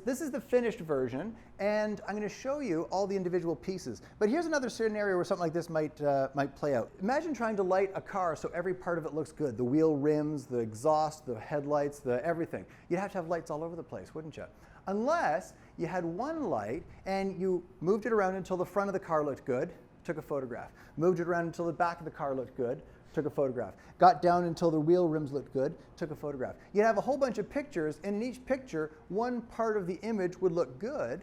This is the finished version, and I'm going to show you all the individual pieces. But here's another scenario where something like this might play out. Imagine trying to light a car so every part of it looks good. The wheel rims, the exhaust, the headlights, the everything. You'd have to have lights all over the place, wouldn't you? Unless you had one light and you moved it around until the front of the car looked good, took a photograph. Moved it around until the back of the car looked good, took a photograph. Got down until the wheel rims looked good, took a photograph. You'd have a whole bunch of pictures, and in each picture, one part of the image would look good.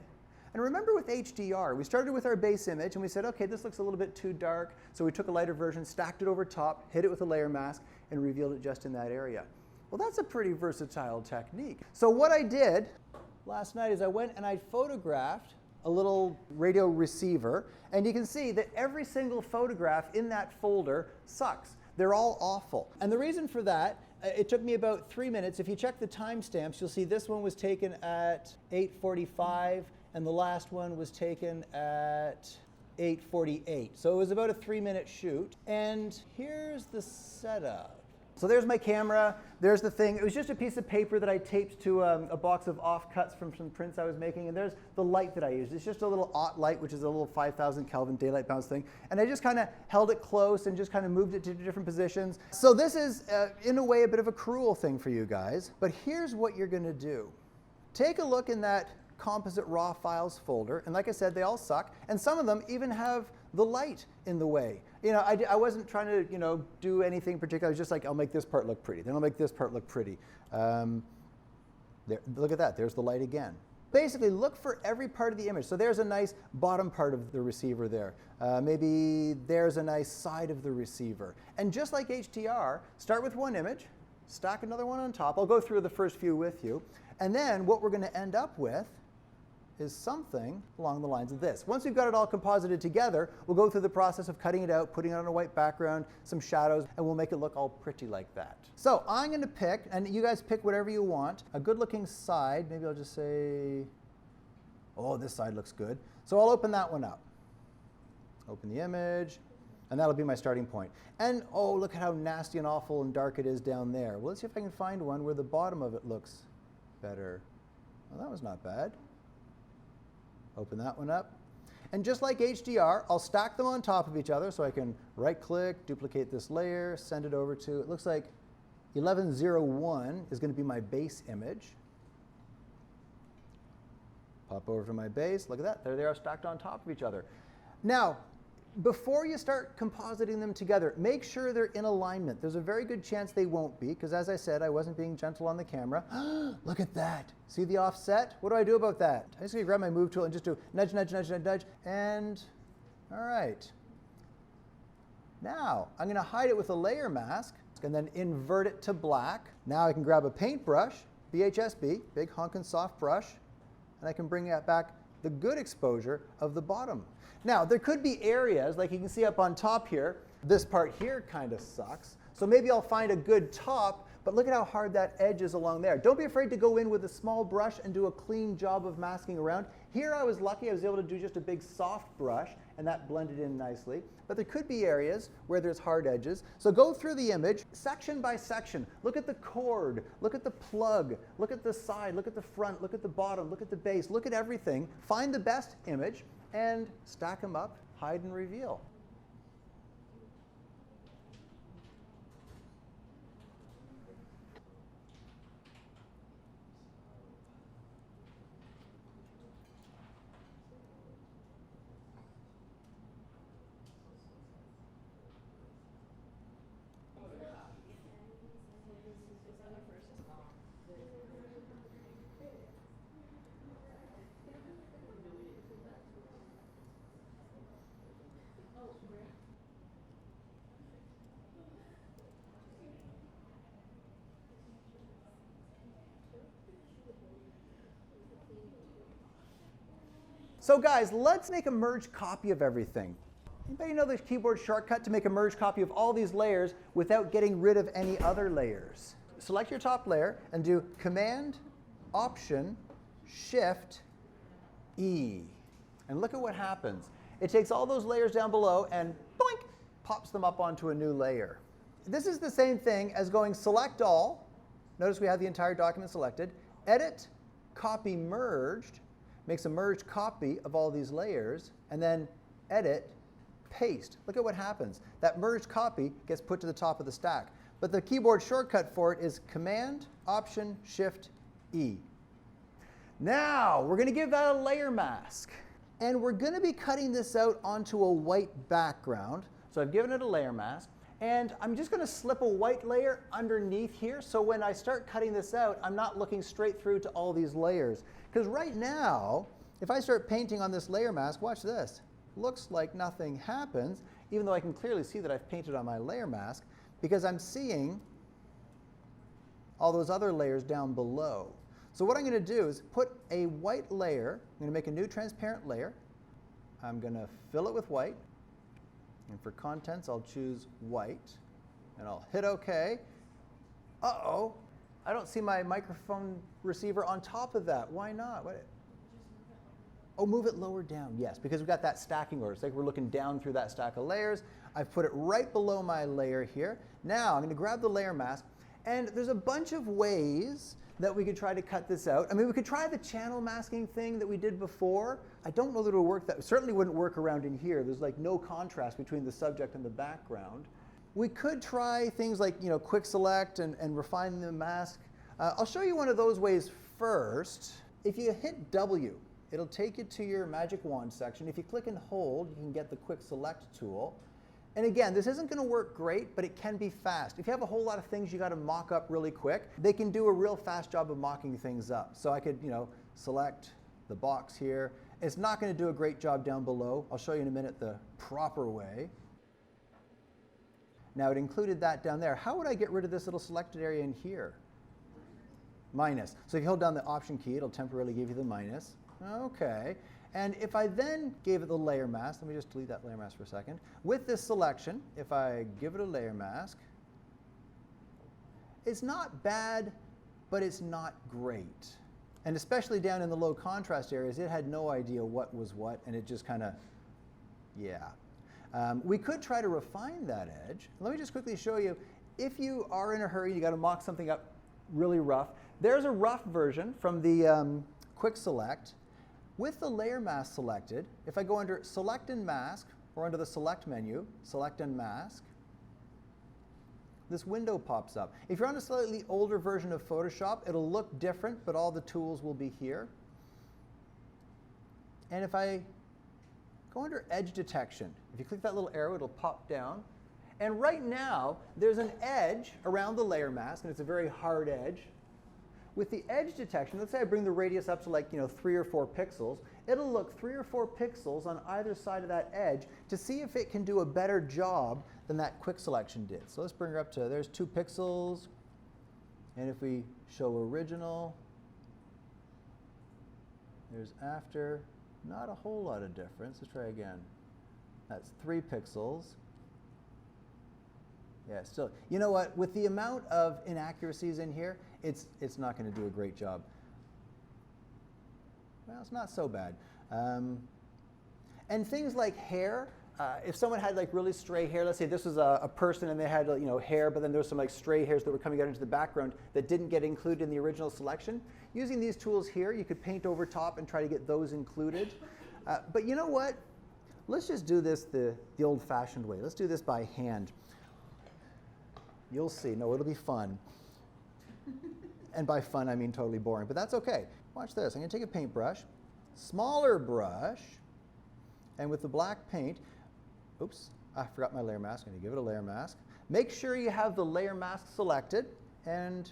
And remember with HDR, we started with our base image, and we said, okay, this looks a little bit too dark, so we took a lighter version, stacked it over top, hit it with a layer mask, and revealed it just in that area. Well, that's a pretty versatile technique. So what I did last night is I went and I photographed a little radio receiver, and you can see that every single photograph in that folder sucks. They're all awful. And the reason for that, it took me about 3 minutes. If you check the timestamps, you'll see this one was taken at 8:45, and the last one was taken at 8:48. So it was about a 3-minute shoot. And here's the setup. So there's my camera, there's the thing. It was just a piece of paper that I taped to a box of offcuts from some prints I was making, and there's the light that I used. It's just a little OTT light, which is a little 5,000 Kelvin daylight bounce thing, and I just kind of held it close and just kind of moved it to different positions. So this is, in a way, a bit of a cruel thing for you guys, but here's what you're going to do. Take a look in that composite raw files folder, and like I said, they all suck, and some of them even have the light in the way. You know, I wasn't trying to, you know, do anything particular. I was just like, I'll make this part look pretty. Then I'll make this part look pretty. There, look at that. There's the light again. Basically, look for every part of the image. So there's a nice bottom part of the receiver there. Maybe there's a nice side of the receiver. And just like HDR, start with one image, stack another one on top. I'll go through the first few with you. And then what we're going to end up with is something along the lines of this. Once we've got it all composited together, we'll go through the process of cutting it out, putting it on a white background, some shadows, and we'll make it look all pretty like that. So I'm going to pick, and you guys pick whatever you want, a good looking side. Maybe I'll just say, oh, this side looks good. So I'll open that one up. Open the image, and that'll be my starting point. And oh, look at how nasty and awful and dark it is down there. Well, let's see if I can find one where the bottom of it looks better. Well, that was not bad. Open that one up. And just like HDR, I'll stack them on top of each other so I can right-click, duplicate this layer, send it over to, it looks like 1101 is going to be my base image. Pop over to my base. Look at that. There they are stacked on top of each other. Now, before you start compositing them together, make sure they're in alignment. There's a very good chance they won't be, because as I said, I wasn't being gentle on the camera. Look at that. See the offset? What do I do about that? I just grab my move tool and just do nudge, nudge, nudge, nudge, nudge, and all right. Now, I'm going to hide it with a layer mask, and then invert it to black. Now I can grab a paintbrush, BHSB, big honkin' soft brush, and I can bring that back the good exposure of the bottom. Now, there could be areas, like you can see up on top here, this part here kind of sucks. So maybe I'll find a good top, but look at how hard that edge is along there. Don't be afraid to go in with a small brush and do a clean job of masking around. Here I was lucky, I was able to do just a big soft brush, and that blended in nicely. But there could be areas where there's hard edges. So go through the image, section by section. Look at the cord, look at the plug, look at the side, look at the front, look at the bottom, look at the base, look at everything. Find the best image and stack them up, hide and reveal. So guys, let's make a merged copy of everything. Anybody know the keyboard shortcut to make a merged copy of all these layers without getting rid of any other layers? Select your top layer and do Command, Option, Shift, E. And look at what happens. It takes all those layers down below and boink, pops them up onto a new layer. This is the same thing as going Select All. Notice we have the entire document selected. Edit, copy merged, makes a merged copy of all these layers, and then edit, paste. Look at what happens. That merged copy gets put to the top of the stack. But the keyboard shortcut for it is Command, Option, Shift, E. Now, we're going to give that a layer mask. And we're going to be cutting this out onto a white background. So I've given it a layer mask. And I'm just going to slip a white layer underneath here. So when I start cutting this out, I'm not looking straight through to all these layers. Because right now, if I start painting on this layer mask, watch this. Looks like nothing happens, even though I can clearly see that I've painted on my layer mask, because I'm seeing all those other layers down below. So what I'm going to do is put a white layer. I'm going to make a new transparent layer. I'm going to fill it with white. And for contents, I'll choose white. And I'll hit OK. Uh-oh. I don't see my microphone receiver on top of that. Why not? Oh, move it lower down. Yes, because we've got that stacking order. It's like we're looking down through that stack of layers. I've put it right below my layer here. Now I'm going to grab the layer mask. And there's a bunch of ways that we could try to cut this out. I mean, we could try the channel masking thing that we did before. I don't know that it would work. That certainly wouldn't work around in here. There's like no contrast between the subject and the background. We could try things like, quick select and refine the mask. I'll show you one of those ways first. If you hit W, it'll take you to your magic wand section. If you click and hold, you can get the quick select tool. And again, this isn't going to work great, but it can be fast. If you have a whole lot of things you got to mock up really quick, they can do a real fast job of mocking things up. So I could, select the box here. It's not going to do a great job down below. I'll show you in a minute the proper way. Now it included that down there. How would I get rid of this little selected area in here? Minus. So if you hold down the Option key, it'll temporarily give you the minus. Okay. And if I then gave it the layer mask, let me just delete that layer mask for a second. With this selection, if I give it a layer mask, it's not bad, but it's not great. And especially down in the low contrast areas, it had no idea what was what, and it just kind of, yeah. We could try to refine that edge. Let me just quickly show you, if you are in a hurry, you got to mock something up really rough. There's a rough version from the quick select. With the layer mask selected, if I go under Select and Mask, or under the Select menu, Select and Mask, this window pops up. If you're on a slightly older version of Photoshop, it'll look different, but all the tools will be here. And if I go under Edge Detection, if you click that little arrow, it'll pop down. And right now, there's an edge around the layer mask, and it's a very hard edge. With the edge detection, let's say I bring the radius up to like 3 or 4 pixels, it'll look 3 or 4 pixels on either side of that edge to see if it can do a better job than that quick selection did. So let's bring her up to, there's 2 pixels, and if we show original, there's after, not a whole lot of difference. Let's try again. That's 3 pixels. Yeah, still, you know what, with the amount of inaccuracies in here, it's not going to do a great job. Well, it's not so bad. And things like hair, if someone had like really stray hair, let's say this was a person and they had hair, but then there was some like stray hairs that were coming out into the background that didn't get included in the original selection. Using these tools here, you could paint over top and try to get those included. But you know what? Let's just do this the old-fashioned way. Let's do this by hand. You'll see. No, it'll be fun. And by fun, I mean totally boring, but that's okay. Watch this. I'm going to take a paintbrush, smaller brush, and with the black paint, oops, I forgot my layer mask. I'm going to give it a layer mask. Make sure you have the layer mask selected, and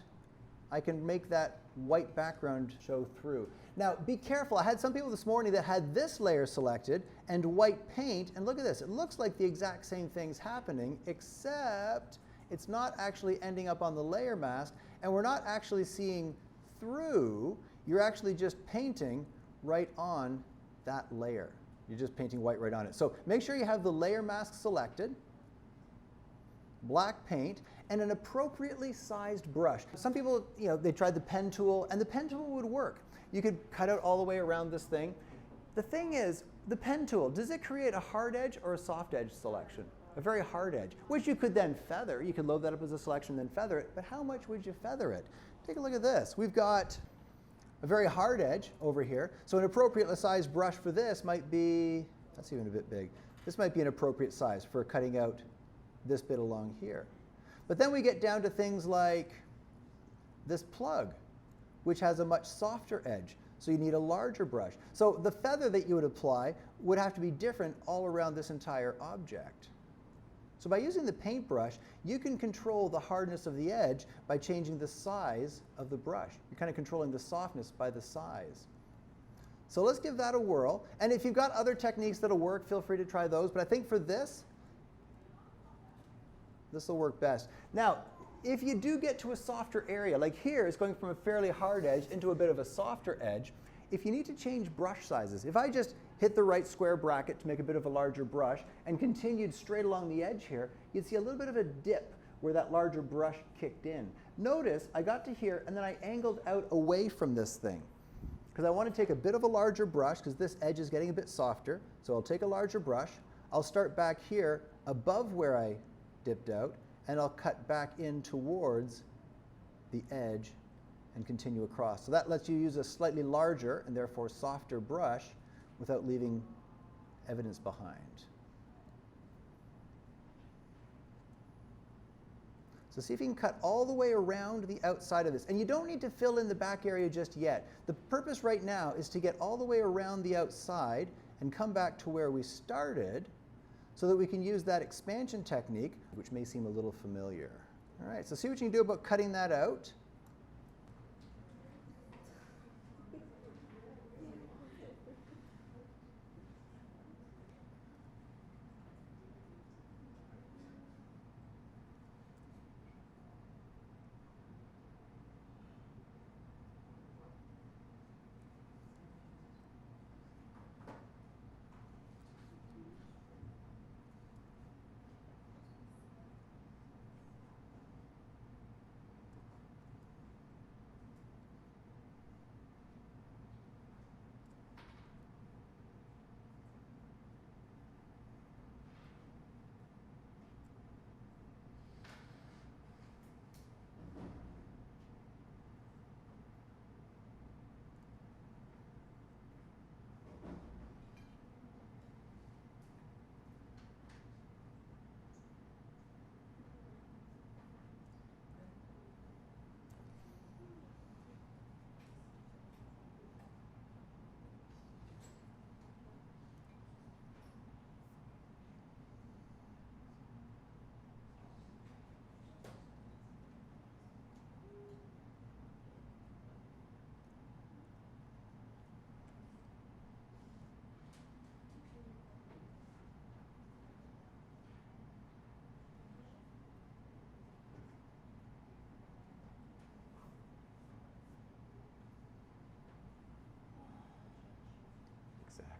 I can make that white background show through. Now, be careful. I had some people this morning that had this layer selected and white paint, and look at this. It looks like the exact same thing's happening, except it's not actually ending up on the layer mask, and we're not actually seeing through. You're actually just painting right on that layer. You're just painting white right on it. So make sure you have the layer mask selected, black paint, and an appropriately sized brush. Some people, they tried the pen tool, and the pen tool would work. You could cut out all the way around this thing. The thing is, the pen tool, does it create a hard edge or a soft edge selection? A very hard edge, which you could then feather. You could load that up as a selection and then feather it, but how much would you feather it? Take a look at this. We've got a very hard edge over here. So an appropriate sized brush for this might be, that's even a bit big. This might be an appropriate size for cutting out this bit along here. But then we get down to things like this plug, which has a much softer edge. So you need a larger brush. So the feather that you would apply would have to be different all around this entire object. So by using the paintbrush, you can control the hardness of the edge by changing the size of the brush. You're kind of controlling the softness by the size. So let's give that a whirl. And if you've got other techniques that'll work, feel free to try those. But I think for this will work best. Now, if you do get to a softer area, like here, it's going from a fairly hard edge into a bit of a softer edge. If you need to change brush sizes, if I just hit the right square bracket to make a bit of a larger brush and continued straight along the edge here, you'd see a little bit of a dip where that larger brush kicked in. Notice I got to here and then I angled out away from this thing because I want to take a bit of a larger brush because this edge is getting a bit softer. So I'll take a larger brush. I'll start back here above where I dipped out, and I'll cut back in towards the edge and continue across. So that lets you use a slightly larger and therefore softer brush without leaving evidence behind. So see if you can cut all the way around the outside of this. And you don't need to fill in the back area just yet. The purpose right now is to get all the way around the outside and come back to where we started so that we can use that expansion technique, which may seem a little familiar. All right, so see what you can do about cutting that out. Exactly.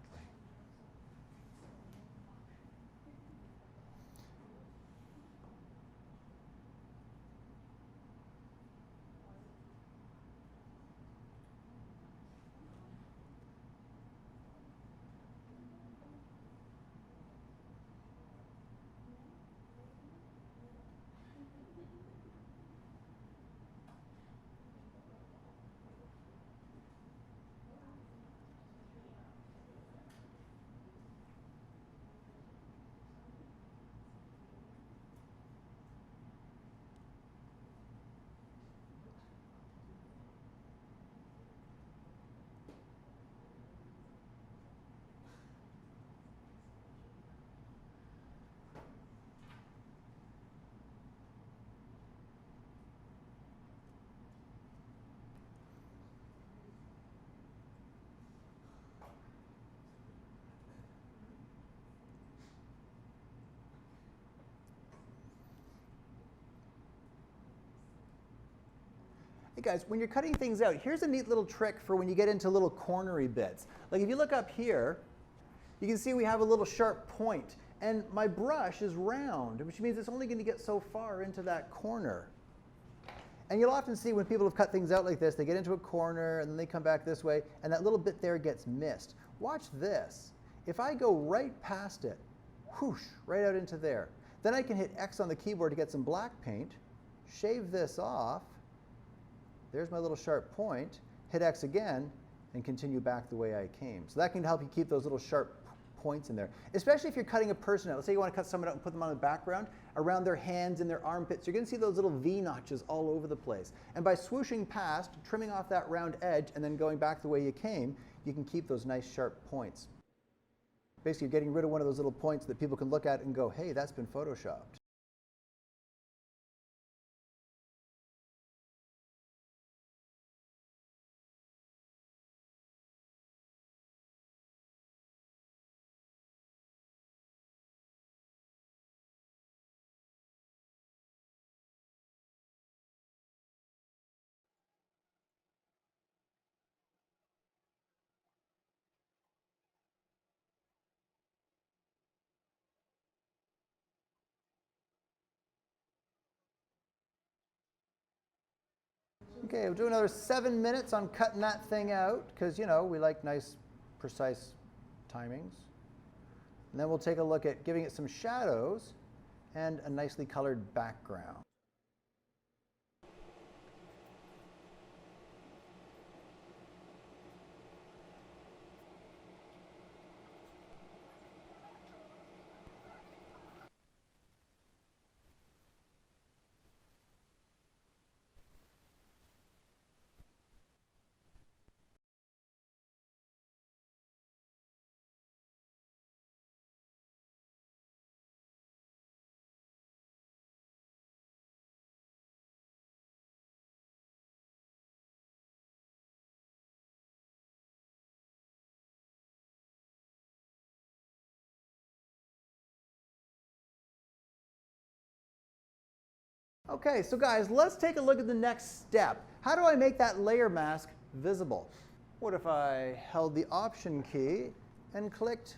Hey guys, when you're cutting things out, here's a neat little trick for when you get into little cornery bits. Like if you look up here, you can see we have a little sharp point. And my brush is round, which means it's only going to get so far into that corner. And you'll often see when people have cut things out like this, they get into a corner and then they come back this way, and that little bit there gets missed. Watch this. If I go right past it, whoosh, right out into there, then I can hit X on the keyboard to get some black paint, shave this off. There's my little sharp point, hit X again, and continue back the way I came. So that can help you keep those little sharp points in there, especially if you're cutting a person out. Let's say you want to cut someone out and put them on the background, around their hands and their armpits. You're going to see those little V notches all over the place. And by swooshing past, trimming off that round edge, and then going back the way you came, you can keep those nice sharp points. Basically, you're getting rid of one of those little points that people can look at and go, hey, that's been photoshopped. Okay, we'll do another 7 minutes on cutting that thing out, because, you know, we like nice, precise timings. And then we'll take a look at giving it some shadows and a nicely colored background. Okay, so guys, let's take a look at the next step. How do I make that layer mask visible? What if I held the Option key and clicked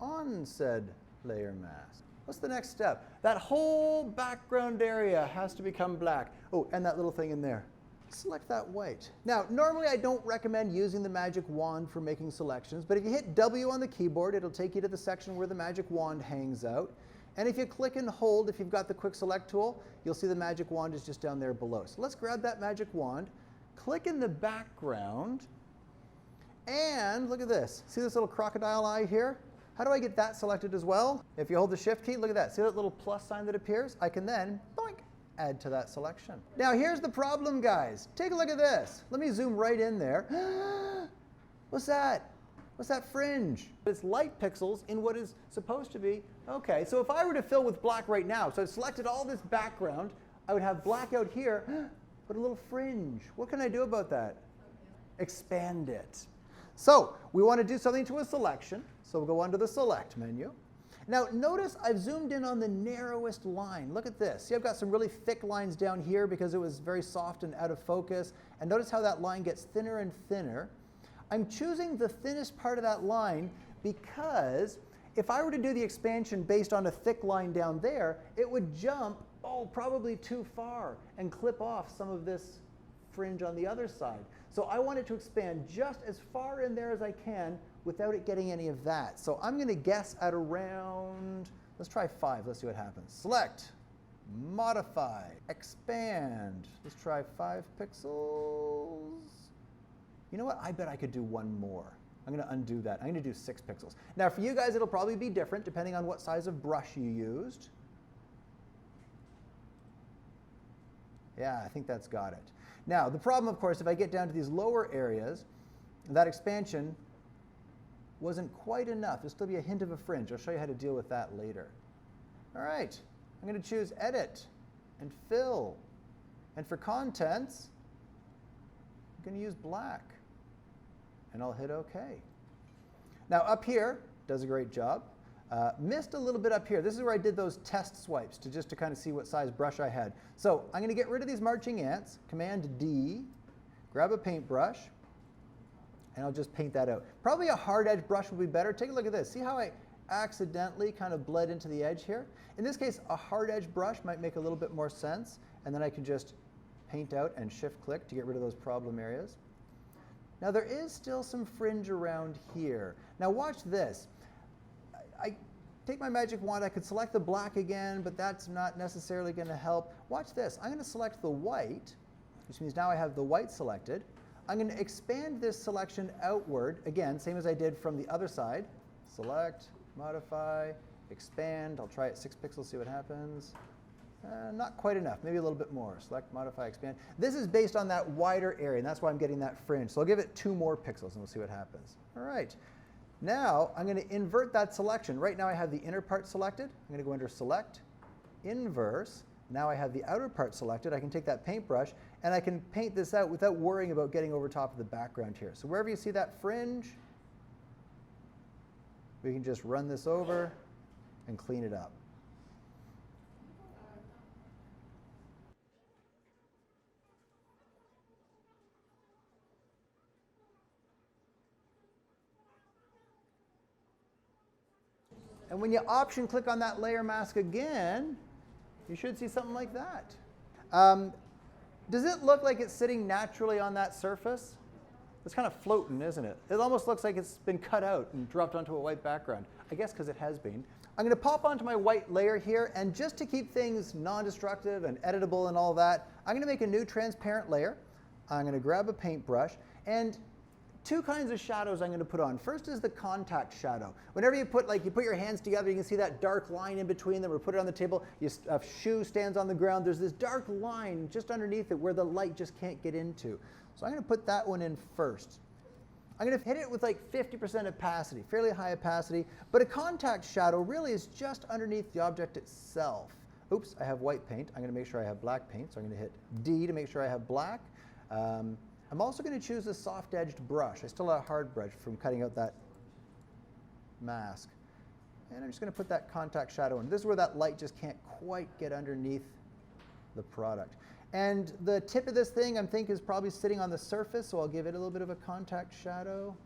on said layer mask? What's the next step? That whole background area has to become black. Oh, and that little thing in there. Select that white. Now, normally I don't recommend using the magic wand for making selections, but if you hit W on the keyboard, it'll take you to the section where the magic wand hangs out. And if you click and hold, if you've got the quick select tool, you'll see the magic wand is just down there below. So let's grab that magic wand, click in the background, and look at this. See this little crocodile eye here? How do I get that selected as well? If you hold the Shift key, look at that. See that little plus sign that appears? I can then, boink, add to that selection. Now here's the problem, guys. Take a look at this. Let me zoom right in there. What's that? What's that fringe? It's light pixels in what is supposed to be, okay, so if I were to fill with black right now, so I've selected all this background, I would have black out here, but a little fringe. What can I do about that? Expand it. So we want to do something to a selection, so we'll go under the Select menu. Now notice I've zoomed in on the narrowest line. Look at this. See, I've got some really thick lines down here because it was very soft and out of focus, and notice how that line gets thinner and thinner. I'm choosing the thinnest part of that line because if I were to do the expansion based on a thick line down there, it would jump, oh, probably too far and clip off some of this fringe on the other side. So I want it to expand just as far in there as I can without it getting any of that. So I'm going to guess at around, let's try 5. Let's see what happens. Select, modify, expand. Let's try 5 pixels. You know what? I bet I could do one more. I'm going to undo that. I'm going to do 6 pixels. Now for you guys, it'll probably be different depending on what size of brush you used. Yeah, I think that's got it. Now the problem, of course, if I get down to these lower areas, that expansion wasn't quite enough. There'll still be a hint of a fringe. I'll show you how to deal with that later. All right, I'm going to choose Edit and Fill. And for contents, I'm going to use black. And I'll hit OK. Now up here, does a great job. Missed a little bit up here. This is where I did those test swipes just to kind of see what size brush I had. So I'm going to get rid of these marching ants. Command D, grab a paintbrush, and I'll just paint that out. Probably a hard edge brush would be better. Take a look at this. See how I accidentally kind of bled into the edge here? In this case, a hard edge brush might make a little bit more sense, and then I can just paint out and shift-click to get rid of those problem areas. Now there is still some fringe around here. Now watch this. I take my magic wand, I could select the black again, but that's not necessarily going to help. Watch this. I'm going to select the white, which means now I have the white selected. I'm going to expand this selection outward, again, same as I did from the other side. Select, modify, expand. I'll try it 6 pixels, see what happens. Not quite enough, maybe a little bit more. Select, modify, expand. This is based on that wider area, and that's why I'm getting that fringe. So I'll give it 2 more pixels, and we'll see what happens. All right. Now I'm going to invert that selection. Right now I have the inner part selected. I'm going to go under Select, Inverse. Now I have the outer part selected. I can take that paintbrush, and I can paint this out without worrying about getting over top of the background here. So wherever you see that fringe, we can just run this over and clean it up. And when you option click on that layer mask again, you should see something like that. Does it look like it's sitting naturally on that surface? It's kind of floating, isn't it? It almost looks like it's been cut out and dropped onto a white background. I guess because it has been. I'm going to pop onto my white layer here, and just to keep things non-destructive and editable and all that, I'm going to make a new transparent layer. I'm going to grab a paintbrush, and 2 kinds of shadows I'm going to put on. First is the contact shadow. Whenever you put your hands together, you can see that dark line in between them, or put it on the table. A shoe stands on the ground. There's this dark line just underneath it where the light just can't get into. So I'm going to put that one in first. I'm going to hit it with like 50% opacity, fairly high opacity. But a contact shadow really is just underneath the object itself. Oops, I have white paint. I'm going to make sure I have black paint. So I'm going to hit D to make sure I have black. I'm also going to choose a soft-edged brush. I still have a hard brush from cutting out that mask. And I'm just going to put that contact shadow in. This is where that light just can't quite get underneath the product. And the tip of this thing, I think, is probably sitting on the surface, so I'll give it a little bit of a contact shadow.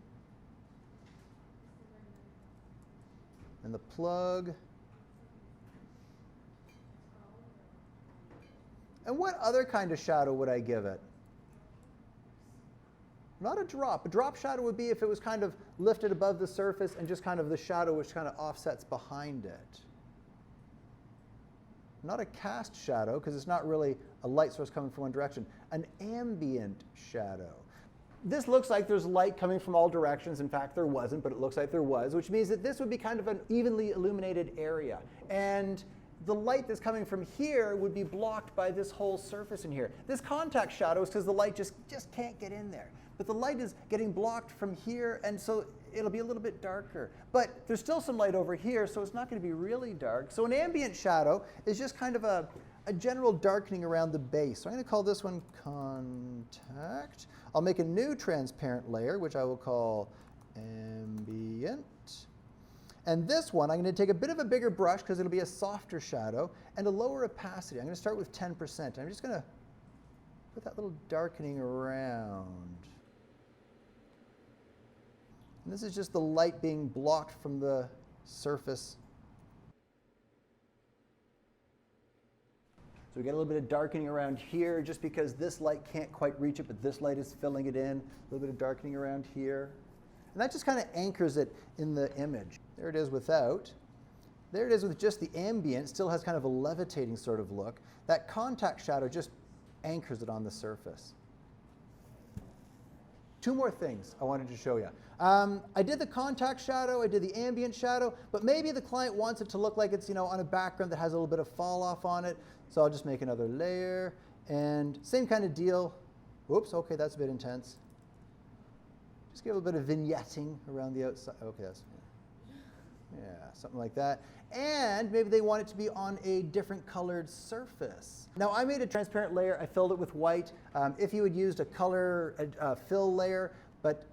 And the plug. And what other kind of shadow would I give it? Not a drop. A drop shadow would be if it was kind of lifted above the surface and just kind of the shadow which kind of offsets behind it. Not a cast shadow, because it's not really a light source coming from one direction. An ambient shadow. This looks like there's light coming from all directions. In fact, there wasn't, but it looks like there was, which means that this would be kind of an evenly illuminated area. And the light that's coming from here would be blocked by this whole surface in here. This contact shadow is because the light just can't get in there. But the light is getting blocked from here, and so it'll be a little bit darker. But there's still some light over here, so it's not going to be really dark. So an ambient shadow is just kind of a general darkening around the base. So I'm going to call this one Contact. I'll make a new transparent layer, which I will call Ambient. And this one, I'm going to take a bit of a bigger brush because it'll be a softer shadow and a lower opacity. I'm going to start with 10%. I'm just going to put that little darkening around. And this is just the light being blocked from the surface. So we get a little bit of darkening around here just because this light can't quite reach it, but this light is filling it in. A little bit of darkening around here. And that just kind of anchors it in the image. There it is without. There it is with just the ambient. Still has kind of a levitating sort of look. That contact shadow just anchors it on the surface. 2 more things I wanted to show you. I did the contact shadow, I did the ambient shadow, but maybe the client wants it to look like it's on a background that has a little bit of fall off on it. So I'll just make another layer, and same kind of deal. Whoops, okay, that's a bit intense. Just give a bit of vignetting around the outside. Okay, that's, yeah, something like that. And maybe they want it to be on a different colored surface. Now I made a transparent layer, I filled it with white. If you had used a color fill layer, but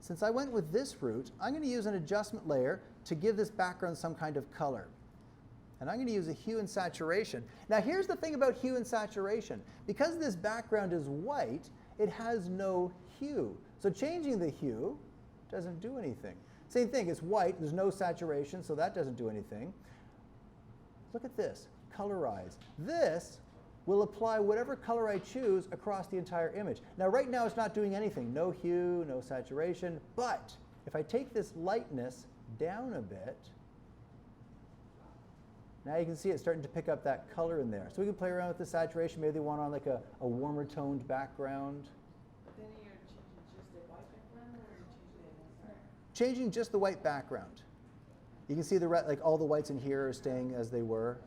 since I went with this route, I'm going to use an adjustment layer to give this background some kind of color. And I'm going to use a hue and saturation. Now here's the thing about hue and saturation. Because this background is white, it has no hue. So changing the hue doesn't do anything. Same thing, it's white, there's no saturation, so that doesn't do anything. Look at this, colorize. This will apply whatever color I choose across the entire image. Now right now it's not doing anything, no hue, no saturation, but if I take this lightness down a bit, now you can see it's starting to pick up that color in there. So we can play around with the saturation, maybe they want on like a warmer toned background. But then you're changing just the white background. You can see like all the whites in here are staying as they were.